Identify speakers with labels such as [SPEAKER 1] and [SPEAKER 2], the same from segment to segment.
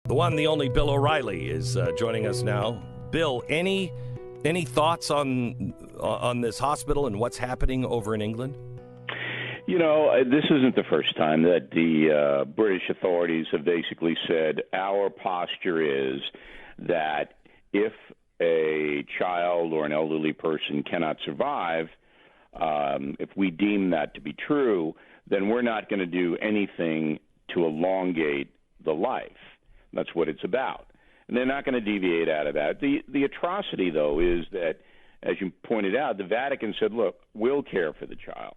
[SPEAKER 1] The one, the only Bill O'Reilly is joining us now. Bill, any thoughts on this hospital and what's happening over in England?
[SPEAKER 2] You know, this isn't the first time that the British authorities have basically said our posture is that if a child or an elderly person cannot survive, if we deem that to be true, then we're not going to do anything to elongate the life. That's what it's about. And they're not going to deviate out of that. The atrocity, though, is that, as you pointed out, the Vatican said, look, we'll care for the child.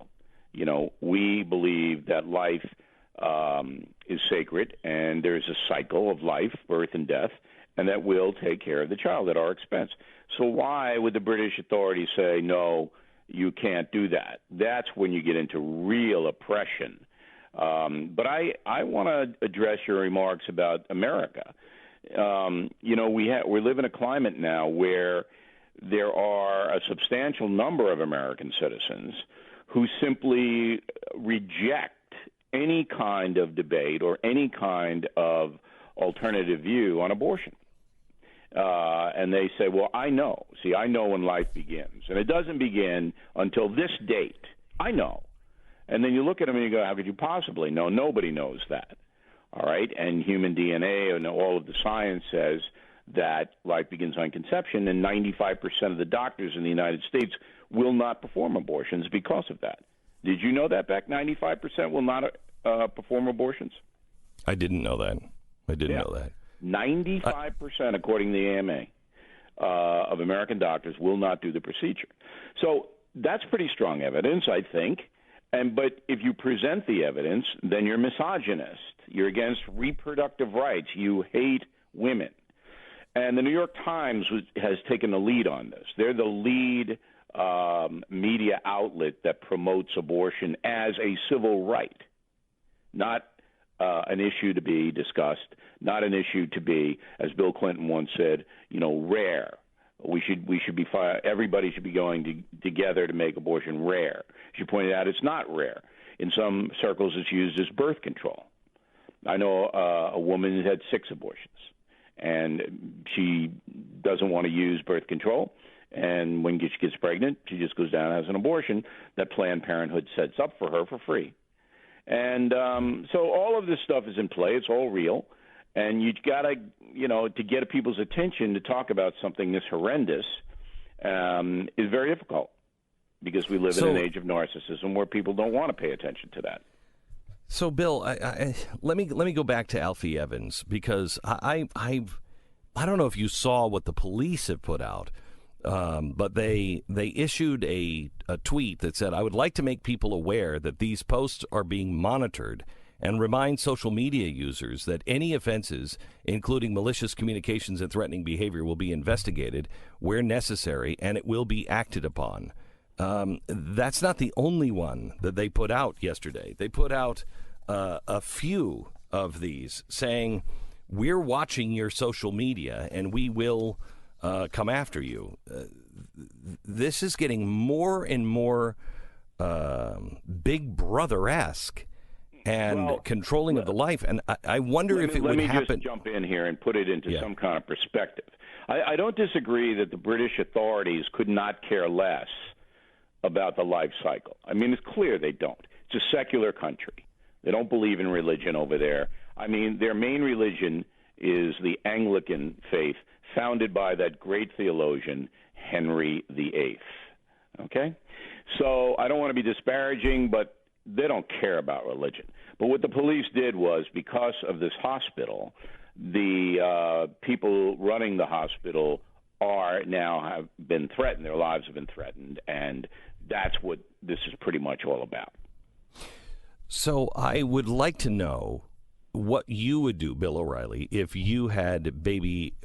[SPEAKER 2] You know, we believe that life is sacred, and there's a cycle of life, birth and death, and that we'll take care of the child at our expense. So why would the British authorities say, no, you can't do that? That's when you get into real oppression. But I want to address your remarks about America. You know, we live in a climate now where there are a substantial number of American citizens who simply reject any kind of debate or any kind of alternative view on abortion. And they say, well, I know when life begins. And it doesn't begin until this date. I know. And then you look at them and you go, how could you possibly know? Nobody knows that. All right? And human DNA and all of the science says that life begins on conception, and 95% of the doctors in the United States will not perform abortions because of that. Did you know that, Beck? 95% will not perform abortions?
[SPEAKER 1] I didn't know that. I didn't know that.
[SPEAKER 2] 95%, according to the AMA, of American doctors will not do the procedure. So that's pretty strong evidence, I think. But if you present the evidence, then you're misogynist. You're against reproductive rights. You hate women. And the New York Times has taken the lead on this. They're the lead media outlet that promotes abortion as a civil right, not an issue to be discussed, not an issue to be, as Bill Clinton once said, rare. We should be everybody should be going together to make abortion rare. As you pointed out, it's not rare. In some circles, it's used as birth control. I know a woman who had 6 abortions, and she doesn't want to use birth control. And when she gets pregnant, she just goes down and has an abortion that Planned Parenthood sets up for her for free. And so all of this stuff is in play. It's all real. And you got to, to get people's attention to talk about something this horrendous is very difficult because we live in an age of narcissism where people don't want to pay attention to that.
[SPEAKER 1] So, Bill, let me go back to Alfie Evans because I don't know if you saw what the police have put out, but they issued a tweet that said, I would like to make people aware that these posts are being monitored and remind social media users that any offenses, including malicious communications and threatening behavior, will be investigated where necessary, and it will be acted upon. That's not the only one that they put out yesterday. They put out a few of these saying, we're watching your social media, and we will come after you. This is getting more and more Big Brother-esque. And controlling of the life. And I wonder if it would happen.
[SPEAKER 2] Let me just jump in here and put it into some kind of perspective. I don't disagree that the British authorities could not care less about the life cycle. I mean, it's clear they don't. It's a secular country. They don't believe in religion over there. I mean, their main religion is the Anglican faith, founded by that great theologian, Henry VIII. Okay? So I don't want to be disparaging, but they don't care about religion. But what the police did was, because of this hospital, the people running the hospital have been threatened. Their lives have been threatened, and that's what this is pretty much all about.
[SPEAKER 1] So I would like to know what you would do, Bill O'Reilly, if you had baby,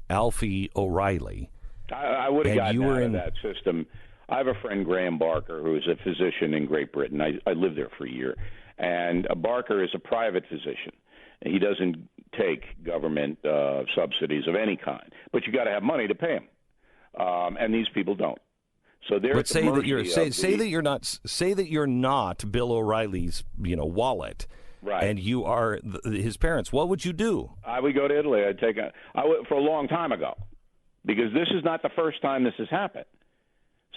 [SPEAKER 1] Alfie O'Reilly.
[SPEAKER 2] I would have gotten out of that system. I have a friend, Graham Barker, who is a physician in Great Britain. I lived there for a year. And Barker is a private physician. He doesn't take government subsidies of any kind. But you got to have money to pay him. And these people don't. So they're
[SPEAKER 1] but say that you're not Bill O'Reilly's wallet.
[SPEAKER 2] Right.
[SPEAKER 1] and you are his parents, what would you do?
[SPEAKER 2] I would go to Italy. I would for a long time ago, because this is not the first time this has happened.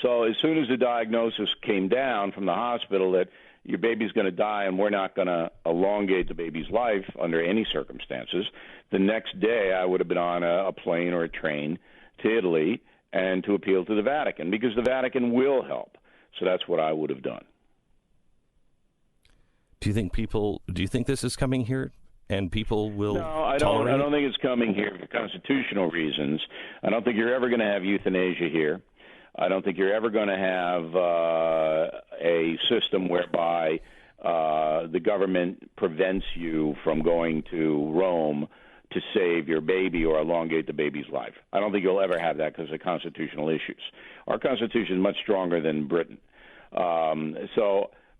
[SPEAKER 2] So as soon as the diagnosis came down from the hospital that your baby's going to die and we're not going to elongate the baby's life under any circumstances, the next day I would have been on a plane or a train to Italy and to appeal to the Vatican, because the Vatican will help. So that's what I would have done.
[SPEAKER 1] Do you think this is coming here and people will
[SPEAKER 2] No, I
[SPEAKER 1] tolerate
[SPEAKER 2] don't think it's coming here for constitutional reasons. I don't think you're ever going to have euthanasia here. I don't think you're ever going to have a system whereby the government prevents you from going to Rome to save your baby or elongate the baby's life. I don't think you'll ever have that because of constitutional issues. Our Constitution is much stronger than Britain.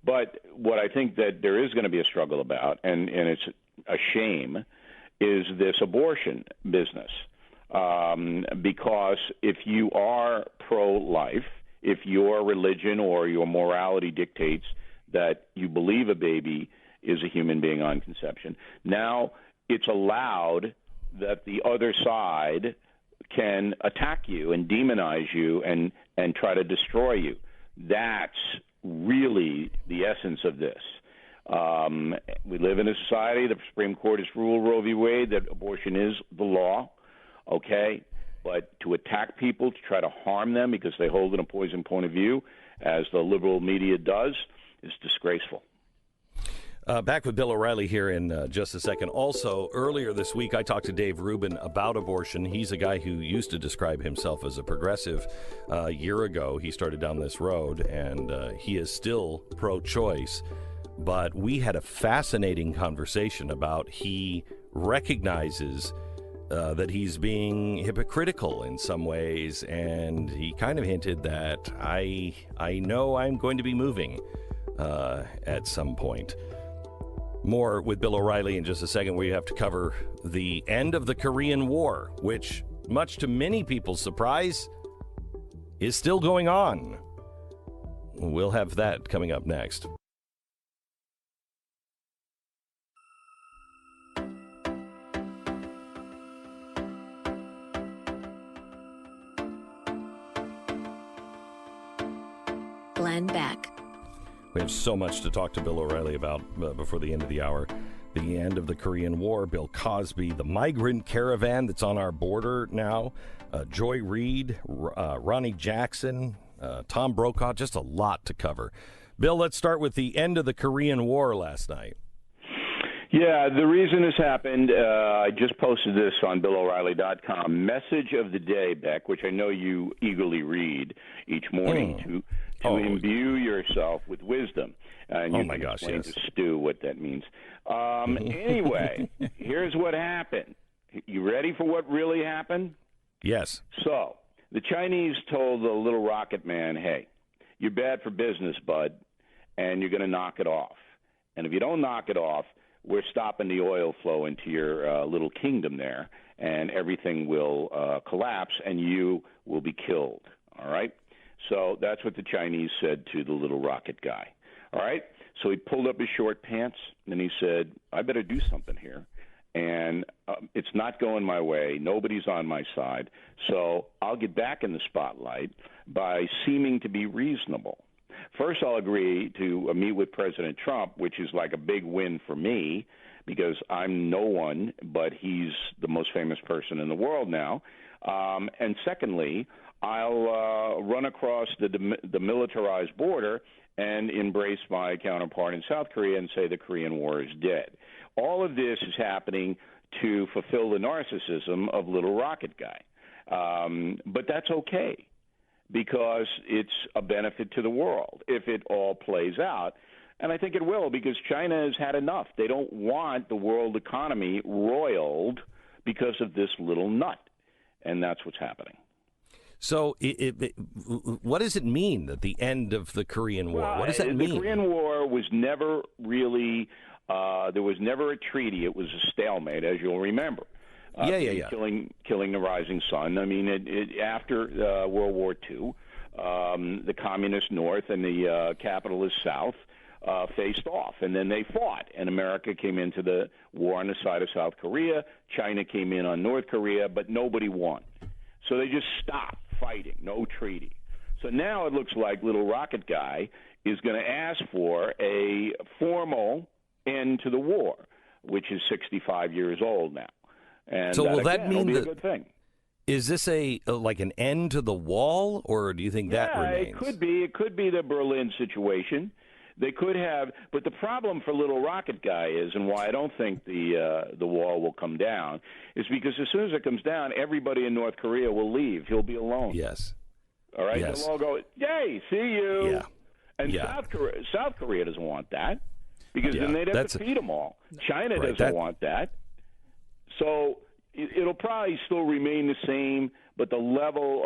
[SPEAKER 2] But what I think that there is going to be a struggle about, and it's a shame, is this abortion business. Because if you are pro-life, if your religion or your morality dictates that you believe a baby is a human being on conception, now it's allowed that the other side can attack you and demonize you and try to destroy you. That's really the essence of this. We live in a society, the Supreme Court has ruled Roe v. Wade that abortion is the law. Okay, but to attack people, to try to harm them because they hold an opposing point of view, as the liberal media does, is disgraceful.
[SPEAKER 1] Back with Bill O'Reilly here in just a second. Also, earlier this week, I talked to Dave Rubin about abortion. He's a guy who used to describe himself as a progressive. A year ago, he started down this road, and he is still pro-choice. But we had a fascinating conversation about he recognizes that he's being hypocritical in some ways, and he kind of hinted that I know I'm going to be moving at some point. More with Bill O'Reilly in just a second. We have to cover the end of the Korean War, which, much to many people's surprise, is still going on. We'll have that coming up next.
[SPEAKER 3] Glenn Beck.
[SPEAKER 1] We have so much to talk to Bill O'Reilly about before the end of the hour. The end of the Korean War, Bill Cosby, the migrant caravan that's on our border now, Joy Reid, Ronnie Jackson, Tom Brokaw, just a lot to cover. Bill, let's start with the end of the Korean War last night.
[SPEAKER 2] Yeah, the reason this happened, I just posted this on BillO'Reilly.com. Message of the day, Beck, which I know you eagerly read each morning to imbue yourself with wisdom. And you can explain to Stu what that means. Anyway, here's what happened. You ready for what really happened?
[SPEAKER 1] Yes.
[SPEAKER 2] So the Chinese told the little rocket man, hey, you're bad for business, bud, and you're going to knock it off. And if you don't knock it off, we're stopping the oil flow into your little kingdom there, and everything will collapse, and you will be killed, all right? So that's what the Chinese said to the little rocket guy, all right? So he pulled up his short pants, and he said, I better do something here, and it's not going my way. Nobody's on my side, so I'll get back in the spotlight by seeming to be reasonable. First, I'll agree to meet with President Trump, which is like a big win for me because I'm no one, but he's the most famous person in the world now. And secondly, I'll run across the militarized border and embrace my counterpart in South Korea and say the Korean War is dead. All of this is happening to fulfill the narcissism of Little Rocket Guy. But that's okay, because it's a benefit to the world if it all plays out. And I think it will, because China has had enough. They don't want the world economy roiled because of this little nut. And that's what's happening.
[SPEAKER 1] So what does it mean that the end of the Korean War? What does that mean?
[SPEAKER 2] The Korean War was never really there was never a treaty. It was a stalemate, as you'll remember. Killing the rising sun. I mean, after World War II, the communist North and the capitalist South faced off, and then they fought. And America came into the war on the side of South Korea. China came in on North Korea, but nobody won. So they just stopped fighting, no treaty. So now it looks like Little Rocket Guy is going to ask for a formal end to the war, which is 65 years old now. And
[SPEAKER 1] so will that
[SPEAKER 2] again,
[SPEAKER 1] mean
[SPEAKER 2] will be a
[SPEAKER 1] that
[SPEAKER 2] good thing?
[SPEAKER 1] Is this like an end to the wall, or do you think that remains?
[SPEAKER 2] It could be. It could be the Berlin situation. They could have, but the problem for Little Rocket Guy is, and why I don't think the wall will come down, is because as soon as it comes down, everybody in North Korea will leave. He'll be alone.
[SPEAKER 1] Yes.
[SPEAKER 2] All right.
[SPEAKER 1] Yes.
[SPEAKER 2] They'll all go, "Yay, see you."
[SPEAKER 1] Yeah.
[SPEAKER 2] And
[SPEAKER 1] Yeah.
[SPEAKER 2] South Korea doesn't want that because then they'd have to feed them all. China doesn't want that. So it'll probably still remain the same, but the level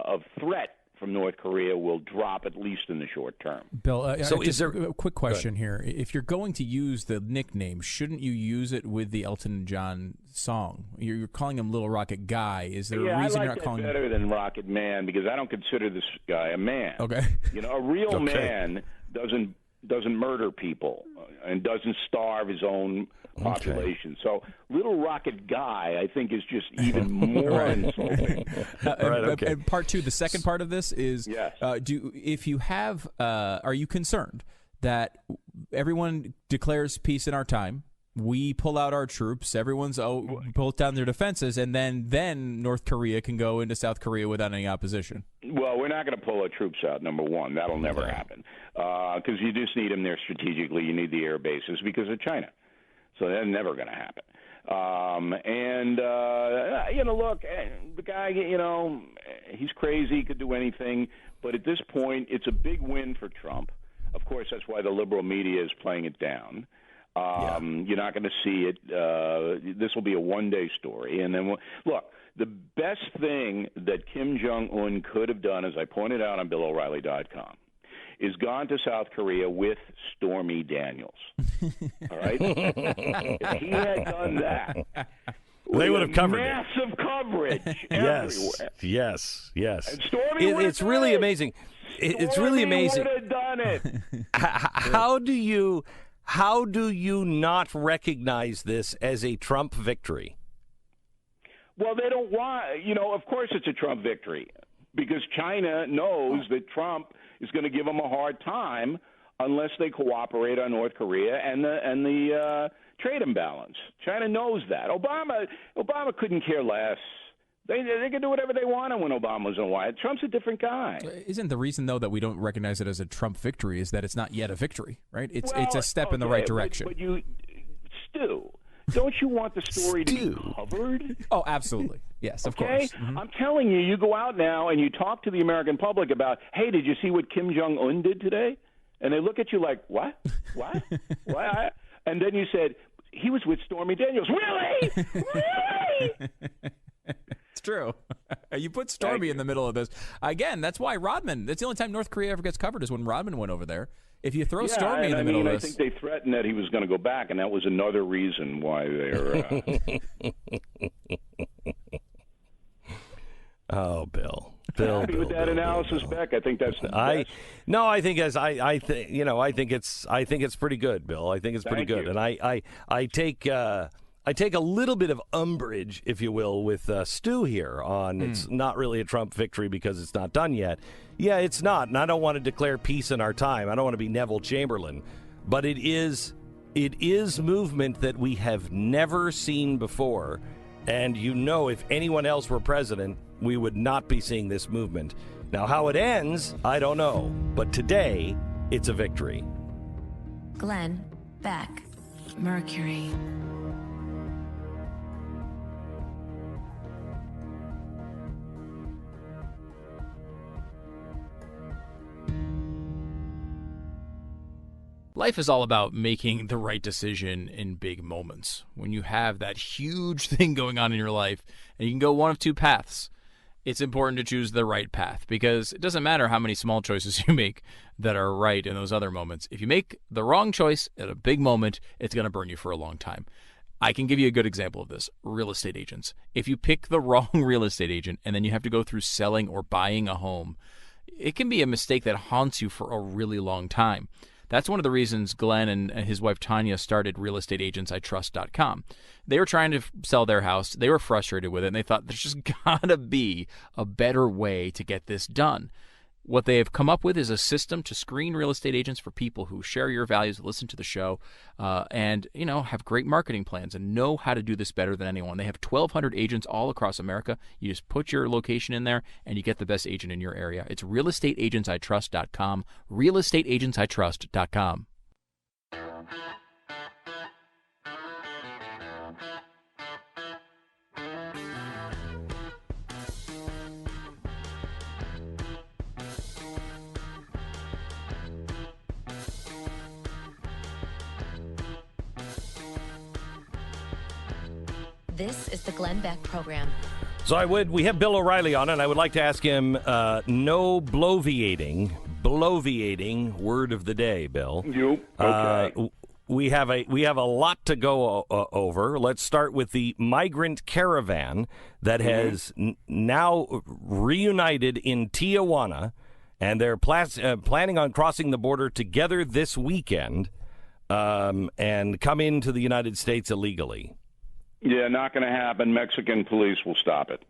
[SPEAKER 2] of threat from North Korea will drop at least in the short term.
[SPEAKER 4] Bill,
[SPEAKER 1] so
[SPEAKER 4] is there
[SPEAKER 1] a
[SPEAKER 4] quick question here? If you're going to use the nickname, shouldn't you use it with the Elton John song? You're calling him Little Rocket Guy. Is there a reason
[SPEAKER 2] I
[SPEAKER 4] you're
[SPEAKER 2] like
[SPEAKER 4] not calling
[SPEAKER 2] that better than Rocket Man because I don't consider this guy a man.
[SPEAKER 4] Okay.
[SPEAKER 2] You know, a real man doesn't murder people and doesn't starve his own population.
[SPEAKER 1] Okay.
[SPEAKER 2] So Little Rocket Guy, I think, is just even more insulting.
[SPEAKER 4] And part two, the second part of this is,
[SPEAKER 2] yes.
[SPEAKER 4] If you have, are you concerned that everyone declares peace in our time? We pull out our troops. Everyone's pulls down their defenses, and then North Korea can go into South Korea without any opposition.
[SPEAKER 2] Well, we're not going to pull our troops out, number one. That'll never happen because you just need them there strategically. You need the air bases because of China. So that's never going to happen. Look, the guy, he's crazy. He could do anything. But at this point, it's a big win for Trump. Of course, that's why the liberal media is playing it down. You're not going to see it. This will be a one-day story. And then, look, the best thing that Kim Jong-un could have done, as I pointed out on BillO'Reilly.com, is gone to South Korea with Stormy Daniels. All right? If he had done that,
[SPEAKER 1] they would have covered
[SPEAKER 2] massive coverage everywhere.
[SPEAKER 1] Yes.
[SPEAKER 2] And Stormy
[SPEAKER 1] it's really amazing. It's really amazing.
[SPEAKER 2] Would have done it.
[SPEAKER 1] How do you not recognize this as a Trump victory?
[SPEAKER 2] Well, they don't want, of course it's a Trump victory because China knows that Trump is going to give them a hard time unless they cooperate on North Korea and the trade imbalance. China knows that. Obama couldn't care less. They can do whatever they wanted when Obama was in White. Trump's a different guy.
[SPEAKER 4] Isn't the reason, though, that we don't recognize it as a Trump victory is that it's not yet a victory, right? It's a step in the right direction.
[SPEAKER 2] But Stu, don't you want the story to be covered?
[SPEAKER 4] Oh, absolutely. Yes, of course. Mm-hmm.
[SPEAKER 2] I'm telling you, you go out now and you talk to the American public about, hey, did you see what Kim Jong-un did today? And they look at you like, what? What? What? And then you said, he was with Stormy Daniels. Really? Really?
[SPEAKER 4] It's true. You put Stormy in the middle of this. Again, that's why Rodman, that's the only time North Korea ever gets covered is when Rodman went over there. If you throw Stormy in the middle of this.
[SPEAKER 2] I think they threatened that he was going to go back, and that was another reason why they're.
[SPEAKER 1] Oh, Bill.
[SPEAKER 2] Happy with that analysis, Beck. I think that's the best.
[SPEAKER 1] I think it's pretty good, Bill. I think it's pretty good, and I take a little bit of umbrage, if you will, with Stu here on it's not really a Trump victory because it's not done yet. Yeah, it's not, and I don't want to declare peace in our time. I don't want to be Neville Chamberlain, but it is movement that we have never seen before, and if anyone else were president, we would not be seeing this movement. Now, how it ends, I don't know, but today, it's a victory.
[SPEAKER 3] Glenn Beck, Mercury.
[SPEAKER 4] Life is all about making the right decision in big moments. When you have that huge thing going on in your life, and you can go one of two paths, it's important to choose the right path because it doesn't matter how many small choices you make that are right in those other moments. If you make the wrong choice at a big moment, it's going to burn you for a long time. I can give you a good example of this. Real estate agents. If you pick the wrong real estate agent and then you have to go through selling or buying a home, it can be a mistake that haunts you for a really long time. That's one of the reasons Glenn and his wife Tanya started realestateagentsitrust.com. They were trying to sell their house. They were frustrated with it, and they thought there's just got to be a better way to get this done. What they have come up with is a system to screen real estate agents for people who share your values, listen to the show, and have great marketing plans and know how to do this better than anyone. They have 1,200 agents all across America. You just put your location in there, and you get the best agent in your area. It's realestateagentsitrust.com. Realestateagentsitrust.com.
[SPEAKER 3] This is the Glenn Beck Program.
[SPEAKER 1] So we have Bill O'Reilly on, and I would like to ask him, no bloviating, word of the day, Bill.
[SPEAKER 2] Okay.
[SPEAKER 1] We have a lot to go over. Let's start with the migrant caravan that has now reunited in Tijuana, and they're planning on crossing the border together this weekend and come into the United States illegally.
[SPEAKER 2] Yeah, not going to happen. Mexican police will stop it.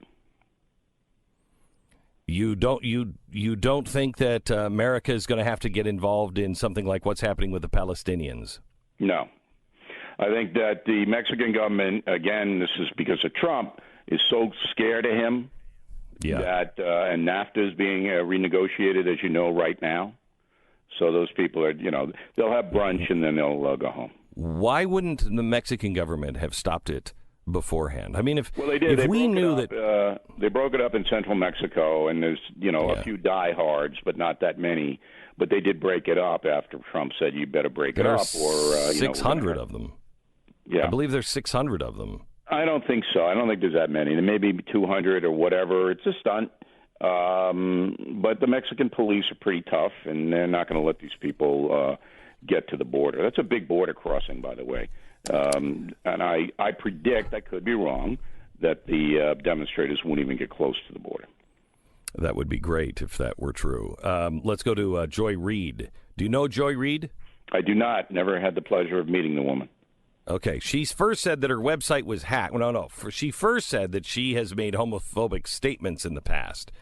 [SPEAKER 1] You don't think that America is going to have to get involved in something like what's happening with the Palestinians?
[SPEAKER 2] No. I think that the Mexican government, again, this is because of Trump, is so scared of him that and NAFTA is being renegotiated, as you know, right now. So those people are, they'll have brunch and then they'll go home.
[SPEAKER 1] Why wouldn't the Mexican government have stopped it beforehand? I mean, if
[SPEAKER 2] they did.
[SPEAKER 1] If we knew that
[SPEAKER 2] they broke it up in central Mexico, and there's a few diehards, but not that many. But they did break it up after Trump said you better break it up, or
[SPEAKER 1] 600 of them.
[SPEAKER 2] Yeah,
[SPEAKER 1] I believe there's 600 of them.
[SPEAKER 2] I don't think so. I don't think there's that many. There may be 200 or whatever. It's a stunt. But the Mexican police are pretty tough, and they're not going to let these people get to the border. That's a big border crossing, by the way. And I predict, I could be wrong, that the demonstrators won't even get close to the border.
[SPEAKER 1] That would be great if that were true. Let's go to Joy Reid. Do you know Joy Reid?
[SPEAKER 2] I do not. Never had the pleasure of meeting the woman.
[SPEAKER 1] Okay. She first said that her website was hacked. No. She first said that she has made homophobic statements in the past.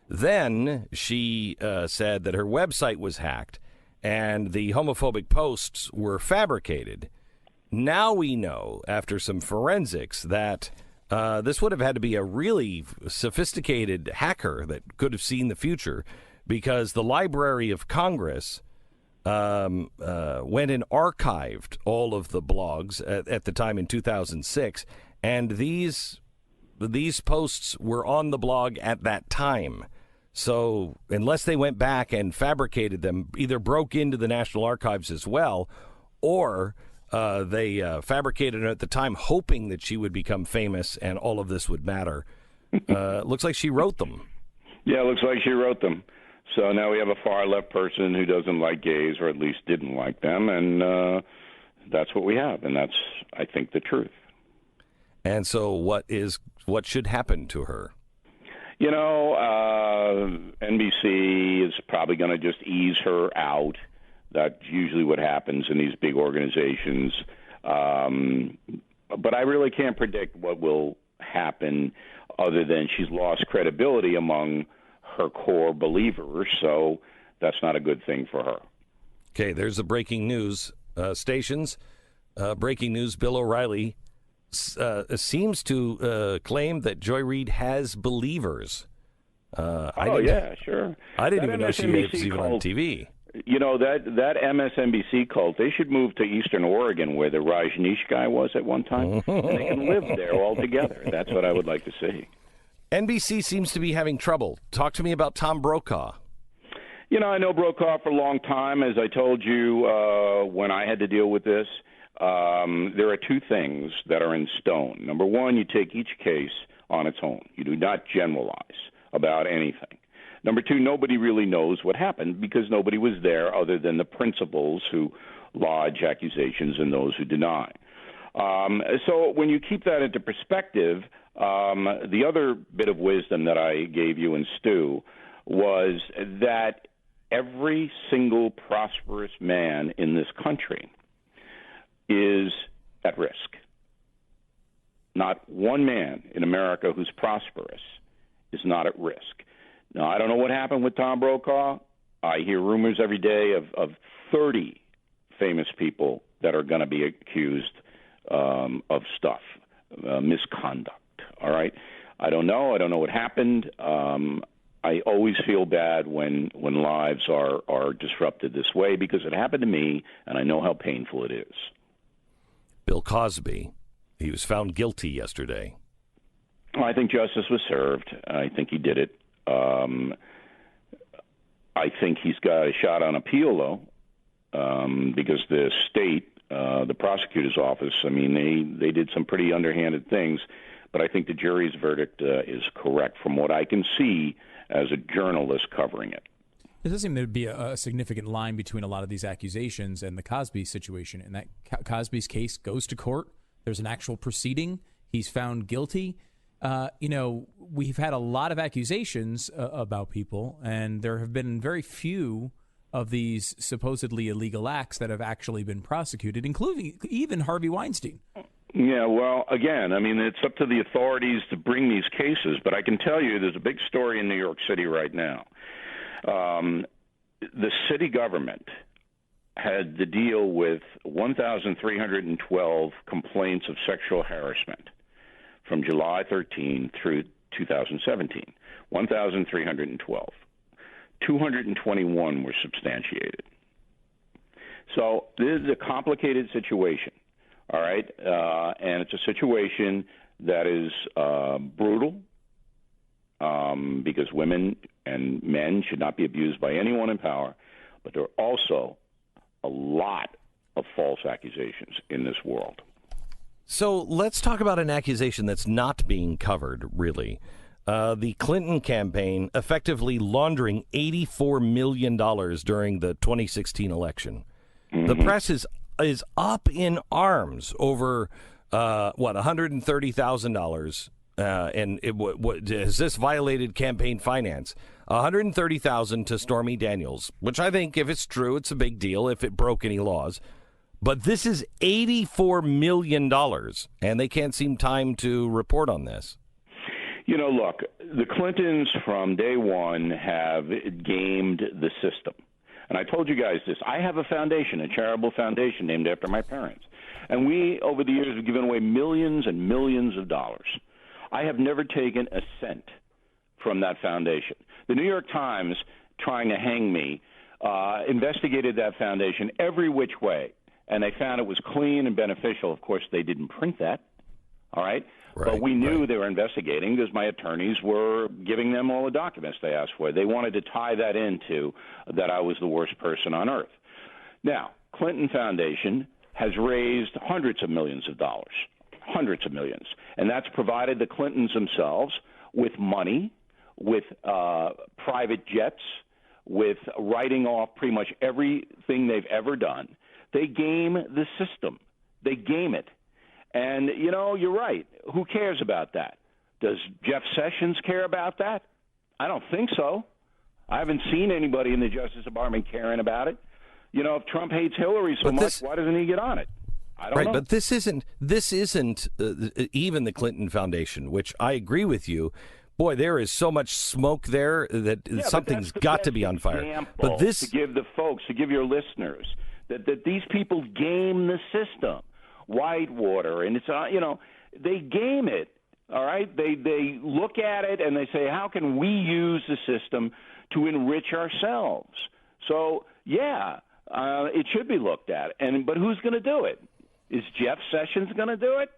[SPEAKER 1] Then she said that her website was hacked and the homophobic posts were fabricated. Now we know, after some forensics, that this would have had to be a really sophisticated hacker that could have seen the future, because the Library of Congress went and archived all of the blogs at the time in 2006, and these posts were on the blog at that time. So unless they went back and fabricated them, either broke into the National Archives as well, or they fabricated it at the time, hoping that she would become famous and all of this would matter. Looks like she wrote them.
[SPEAKER 2] Yeah, it looks like she wrote them. So now we have a far-left person who doesn't like gays, or at least didn't like them, and that's what we have, and that's, I think, the truth. And
[SPEAKER 1] so what should happen to her?
[SPEAKER 2] NBC is probably going to just ease her out. That's usually what happens in these big organizations. But I really can't predict what will happen, other than she's lost credibility among her core believers, so that's not a good thing for her.
[SPEAKER 1] Okay, there's the breaking news stations. Breaking news, Bill O'Reilly seems to claim that Joy Reid has believers.
[SPEAKER 2] Yeah, sure.
[SPEAKER 1] I didn't even know she was even on TV.
[SPEAKER 2] That MSNBC cult, they should move to Eastern Oregon, where the Rajneesh guy was at one time, and they can live there all together. That's what I would like to see.
[SPEAKER 1] NBC seems to be having trouble. Talk to me about Tom Brokaw.
[SPEAKER 2] I know Brokaw for a long time. As I told you when I had to deal with this, there are two things that are in stone. Number one, you take each case on its own. You do not generalize about anything. Number two, nobody really knows what happened, because nobody was there other than the principals who lodge accusations and those who deny. So when you keep that into perspective, the other bit of wisdom that I gave you and Stu was that every single prosperous man in this country is at risk. Not one man in America who's prosperous is not at risk. Now, I don't know what happened with Tom Brokaw. I hear rumors every day of 30 famous people that are going to be accused of stuff, misconduct. All right? I don't know. I don't know what happened. I always feel bad when lives are disrupted this way because it happened to me, and I know how painful it is.
[SPEAKER 1] Bill Cosby, he was found guilty yesterday.
[SPEAKER 2] I think justice was served. I think he did it. I think he's got a shot on appeal, though, because the state, the prosecutor's office, I mean, they did some pretty underhanded things, but I think the jury's verdict is correct from what I can see as a journalist covering it.
[SPEAKER 5] There does seem to be a significant line between a lot of these accusations and the Cosby situation. And that Cosby's case goes to court. There's an actual proceeding. He's found guilty. We've had a lot of accusations about people, and there have been very few of these supposedly illegal acts that have actually been prosecuted, including even Harvey Weinstein.
[SPEAKER 2] Yeah, well, again, I mean, it's up to the authorities to bring these cases, but I can tell you there's a big story in New York City right now. The city government had to deal with 1,312 complaints of sexual harassment from July 13 through 2017. 1,312. 221 were substantiated. So this is a complicated situation, all right? And it's a situation that is brutal because women and men should not be abused by anyone in power, but there are also a lot of false accusations in this world.
[SPEAKER 1] So let's talk about an accusation that's not being covered, really. The Clinton campaign effectively laundering $84 million during the 2016 election. Mm-hmm. The press is up in arms over, $130,000. And has this violated campaign finance? $130,000 to Stormy Daniels, which I think, if it's true, it's a big deal if it broke any laws. But this is $84 million, and they can't seem time to report on this.
[SPEAKER 2] You know, look, the Clintons from day one have gamed the system. And I told you guys this. I have a foundation, a charitable foundation named after my parents. And we, over the years, have given away millions and millions of dollars. I have never taken a cent from that foundation. The New York Times, trying to hang me, investigated that foundation every which way, and they found it was clean and beneficial. Of course, they didn't print that, all right? But we knew they were investigating because my attorneys were giving them all the documents they asked for. They wanted to tie that into that I was the worst person on earth. Now, Clinton Foundation has raised hundreds of millions of dollars, hundreds of millions, and that's provided the Clintons themselves with money, with private jets, with writing off pretty much everything they've ever done. They game the system. They game it. And, you know, you're right. Who cares about that? Does Jeff Sessions care about that? I don't think so. I haven't seen anybody in the Justice Department caring about it. You know, if Trump hates Hillary so much, why doesn't he get on it? I don't know.
[SPEAKER 1] But this isn't even the Clinton Foundation, which I agree with you. Boy, there is so much smoke there that something's got to be on fire. But this,
[SPEAKER 2] to give the folks, to give your listeners, that these people game the system. Whitewater, and it's they game it. All right, they look at it and they say, how can we use the system to enrich ourselves? So it should be looked at. But who's going to do it? Is Jeff Sessions going to do it?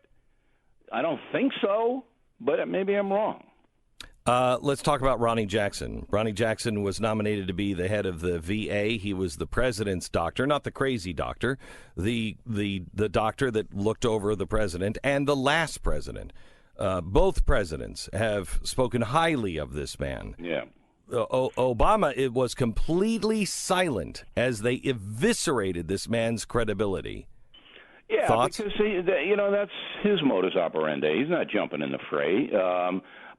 [SPEAKER 2] I don't think so, but maybe I'm wrong.
[SPEAKER 1] Let's talk about Ronnie Jackson. Ronnie Jackson was nominated to be the head of the VA. He was the president's doctor, not the crazy doctor, the doctor that looked over the president and the last president. Both presidents have spoken highly of this man.
[SPEAKER 2] Yeah.
[SPEAKER 1] Obama was completely silent as they eviscerated this man's credibility.
[SPEAKER 2] Yeah,
[SPEAKER 1] Thoughts?
[SPEAKER 2] Because that's his modus operandi. He's not jumping in the fray.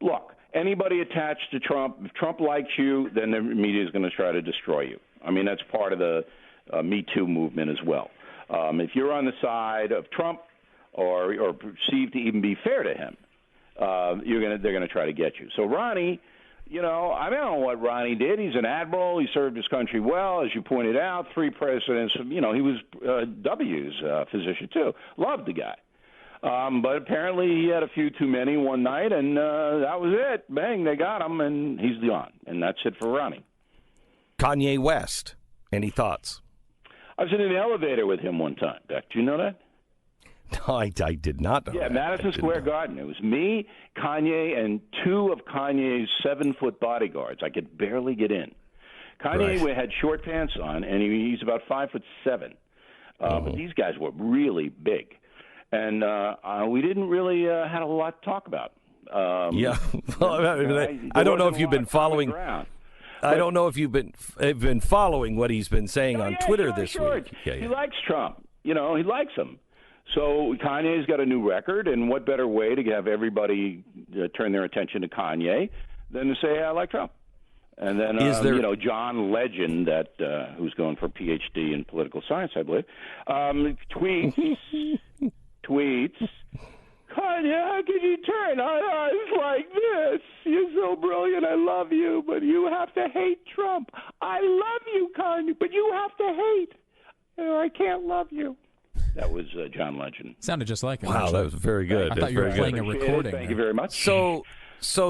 [SPEAKER 2] Look, anybody attached to Trump, if Trump likes you, then the media is going to try to destroy you. I mean, that's part of the Me Too movement as well. If you're on the side of Trump or perceived to even be fair to him, they're going to try to get you. So Ronnie, I don't know what Ronnie did. He's an admiral. He served his country well, as you pointed out. 3 presidents. He was W's physician too. Loved the guy. But apparently he had a few too many one night, and that was it. Bang, they got him, and he's gone. And that's it for Ronnie.
[SPEAKER 1] Kanye West, any thoughts?
[SPEAKER 2] I was in an elevator with him one time, Beck. Do you know that?
[SPEAKER 1] No, I did not know that.
[SPEAKER 2] Madison Square Garden. It was me, Kanye, and 2 of Kanye's 7-foot bodyguards. I could barely get in. Kanye had short pants on, and he's about 5'7". But these guys were really big. And we didn't really had a lot to talk about.
[SPEAKER 1] I don't know if you've been following. I don't know if you've been following what he's been saying on Twitter this week.
[SPEAKER 2] He likes Trump. He likes him. So Kanye's got a new record, and what better way to have everybody turn their attention to Kanye than to say, I like Trump. And then, John Legend, who's going for a PhD in political science, I believe, tweets, Kanye, how could you turn on us like this? You're so brilliant. I love you, but you have to hate Trump. I love you, Kanye, but you have to hate. I can't love you. That was John Legend.
[SPEAKER 5] Sounded just like him.
[SPEAKER 1] Wow, that was very good.
[SPEAKER 5] I thought you were playing a recording.
[SPEAKER 2] Thank you very much.
[SPEAKER 1] So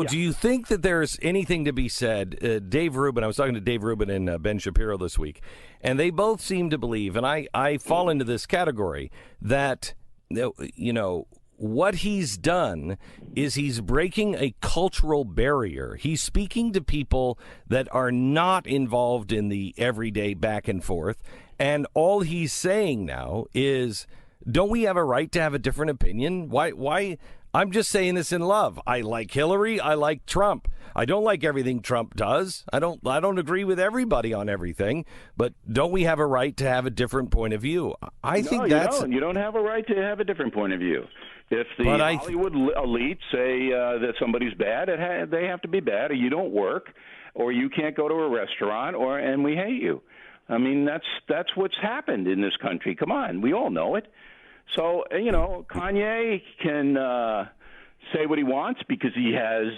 [SPEAKER 1] do you think that there's anything to be said? Dave Rubin, I was talking to Dave Rubin and Ben Shapiro this week, and they both seem to believe, and I fall into this category, that, what he's done is he's breaking a cultural barrier. He's speaking to people that are not involved in the everyday back and forth. And all he's saying now is, don't we have a right to have a different opinion? Why? I'm just saying this in love. I like Hillary. I like Trump. I don't like everything Trump does. I don't agree with everybody on everything. But don't we have a right to have a different point of view? I think that's...
[SPEAKER 2] You don't have a right to have a different point of view. If the Hollywood elite say that somebody's bad, they have to be bad, or you don't work, or you can't go to a restaurant, and we hate you. I mean, that's what's happened in this country. Come on, we all know it. So, Kanye can say what he wants because he has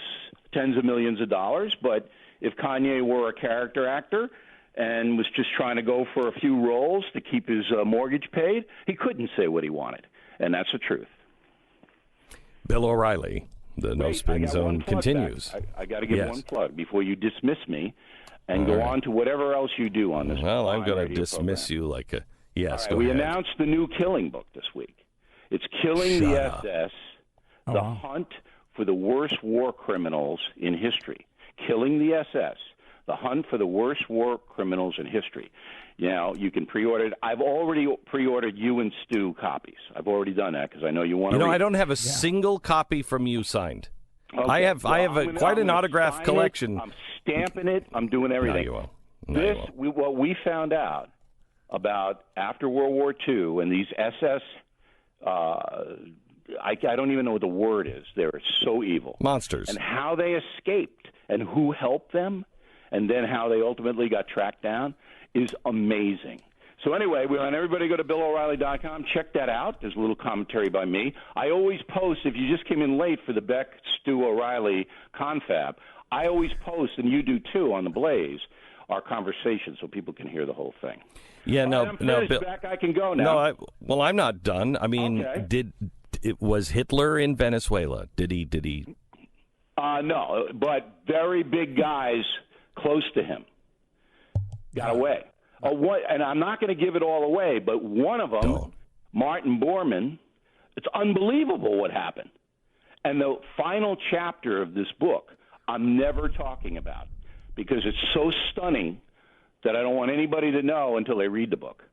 [SPEAKER 2] tens of millions of dollars, but if Kanye were a character actor and was just trying to go for a few roles to keep his mortgage paid, he couldn't say what he wanted, and that's the truth.
[SPEAKER 1] Bill O'Reilly, the No Spin Zone continues.
[SPEAKER 2] I got to give one plug before you dismiss me and go on to whatever else you do on this.
[SPEAKER 1] Well, I'm going to dismiss you like a... Yes,
[SPEAKER 2] right, we announced the new Killing book this week. It's Killing the SS, The Hunt for the Worst War Criminals in History. Killing the SS, The Hunt for the Worst War Criminals in History. You can pre-order it. I've already pre-ordered you and Stu copies. I've already done that because I know you want to read.
[SPEAKER 1] I don't have a single copy from you signed. Okay. I have quite an autograph collection.
[SPEAKER 2] I'm stamping it. I'm doing everything.
[SPEAKER 1] No, you won't.
[SPEAKER 2] What we found out about after World War II and these SS, I don't even know what the word is. They're so evil.
[SPEAKER 1] Monsters.
[SPEAKER 2] And how they escaped and who helped them and then how they ultimately got tracked down is amazing. So anyway, we want everybody to go to BillO'Reilly.com. Check that out. There's a little commentary by me. I always post, if you just came in late for the Beck Stu O'Reilly confab, I always post, and you do too on the Blaze, our conversation so people can hear the whole thing.
[SPEAKER 1] Yeah,
[SPEAKER 2] no, Bill. Back, I can go now.
[SPEAKER 1] No, I'm not done. I mean, was Hitler in Venezuela? Did he?
[SPEAKER 2] No, but very big guys close to him got away. And I'm not going to give it all away, but one of them, Martin Bormann, it's unbelievable what happened. And the final chapter of this book, I'm never talking about because it's so stunning that I don't want anybody to know until they read the book.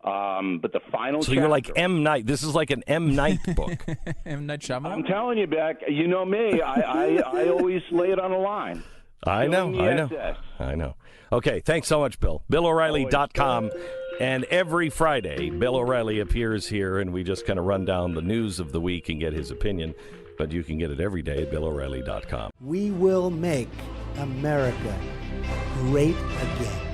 [SPEAKER 2] But the final chapter...
[SPEAKER 1] So you're like M. Night. This is like an M. Night book.
[SPEAKER 5] M. Night Shyamalan?
[SPEAKER 2] I'm telling you, Beck, you know me. I always lay it on the line.
[SPEAKER 1] I know. Okay, thanks so much, Bill. BillO'Reilly.com. And every Friday, Bill O'Reilly appears here, and we just kind of run down the news of the week and get his opinion. but you can get it every day at BillO'Reilly.com.
[SPEAKER 6] We will make America great again.